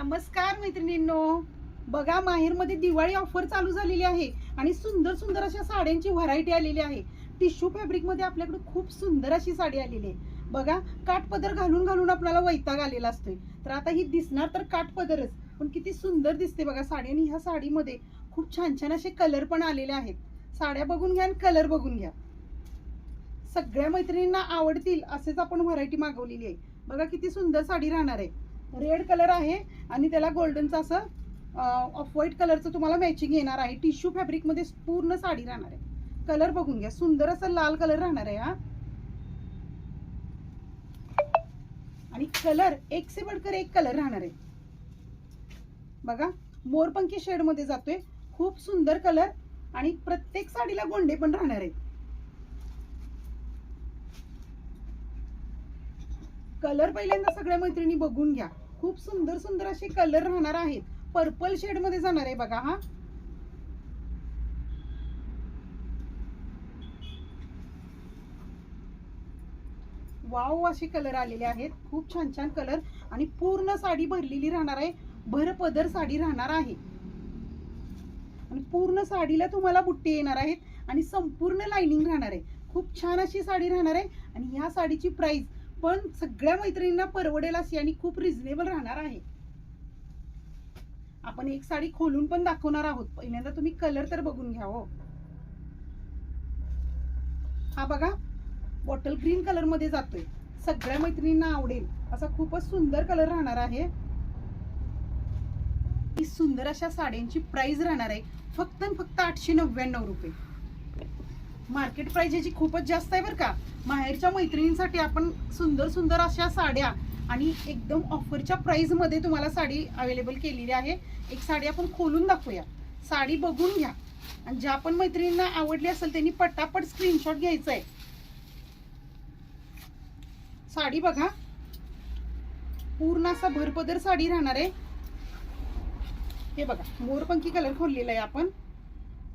नमस्कार मैत्रिणींनो, बघा माहेरमध्ये दिवाळी ऑफर चालू झालेली आहे आणि सुंदर सुंदर अशा साड्यांची व्हरायटी आलेली आहे. टिश्यू फॅब्रिक मध्ये आपल्याकडे खूप सुंदर अशी साडी आलेली आहे. बघा काठपदर घालून घालून आपल्याला वैताग आलेला असतोय, तर आता ही दिसणार तर काठपदरच, पण किती सुंदर दिसते बघा साडी. आणि ह्या साडीमध्ये खूप छान छान असे कलर पण आलेले आहेत. साड्या बघून घ्या आणि कलर बघून घ्या. सगळ्या मैत्रिणींना आवडतील असेच आपण व्हरायटी मागवलेली आहे. बघा किती सुंदर साडी राहणार आहे. रेड कलर आहे आणि त्याला गोल्डनचं असं ऑफ व्हाईट कलरचं तुम्हाला मॅचिंग येणार आहे. टिश्यू फॅब्रिक मध्ये पूर्ण साडी राहणार आहे. कलर बघून घ्या, सुंदर असं लाल कलर राहणार आहे हा. आणि कलर एक से बढ़कर एक कलर राहणार आहे. बघा मोरपंखी शेड मध्ये जातोय, खूप सुंदर कलर. आणि प्रत्येक साडीला गोंडे पण राहणार आहेत. कलर पहिल्यांदा सगळ्या मैत्रिणी बघून घ्या. खूप सुंदर सुंदर असे कलर राहणार आहेत. पर्पल शेड मध्ये जाणार आहे बघा हा. वाव असे कलर आलेले आहेत. खूप छान छान कलर. आणि पूर्ण साडी भरलेली राहणार आहे. भरपदर साडी राहणार आहे. आणि पूर्ण साडीला तुम्हाला बुट्टे येणार आहेत आणि संपूर्ण लाइनिंग राहणार आहे. खूप छान अशी साडी राहणार आहे. आणि ह्या साडीची प्राइस पण सगळ्या मैत्रिणींना परवडेल अशी आणि खूप रिझनेबल राहणार आहे. आपण एक साडी खोलून पण दाखवणार आहोत. पहिल्यांदा तुम्ही कलर तर बघून घ्या हो. हा बघा बॉटल ग्रीन कलर मध्ये जातोय. सगळ्या मैत्रिणींना आवडेल असा खूपच सुंदर कलर राहणार आहे. ही सुंदर अशा साड्यांची प्राइस राहणार आहे फक्त फक्त 899 रुपये. मार्केट प्राइस याची खूपच जास्त आहे बरं का. माहेरच्या मैत्रिणींसाठी आपण सुंदर सुंदर अशा साड्या आणि एकदम ऑफरच्या प्राइस मध्ये तुम्हाला साडी अवेलेबल केलेली आहे. एक साडी आपण खोलून दाखवूया. साडी बघून घ्या आणि ज्या पण मैत्रिणींना आवडली असेल त्यांनी पटापट स्क्रीनशॉट घ्यायचा आहे. साडी बघा पूर्ण असा भरपदर साडी राहणार आहे. हे बघा मोरपंखी कलर खोललेला आहे आपण.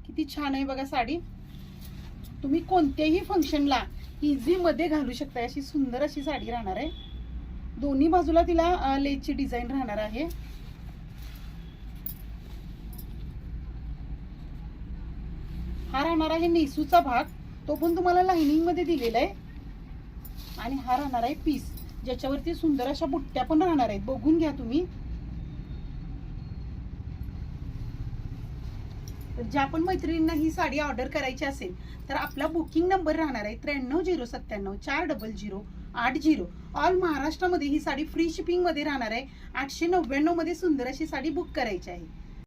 किती छान आहे बघा साडी. तुम्ही कोणत्याही फंक्शनला इझी मध्ये घालू शकता. अशी सुंदर अशी साडी राहणार आहे. दोन्ही बाजूला तिला लेसची डिझाईन राहणार आहे. हा राहणार आहे नेसूचा भाग, तो पण तुम्हाला लाइनिंग मध्ये दिलेला आहे. आणि हा राहणार आहे पीस, ज्याच्यावरती सुंदर अशा बुट्ट्या पण राहणार आहेत. बघून घ्या तुम्ही. ज्या पण मैत्रिणींना ही साडी ऑर्डर करायची असेल तर आपला बुकिंग नंबर राहणार आहे 93 097 400 ऑल महाराष्ट्रामध्ये ही साडी फ्री शिपिंग मध्ये राहणार आहे. 899 मध्ये सुंदर अशी साडी बुक करायची आहे.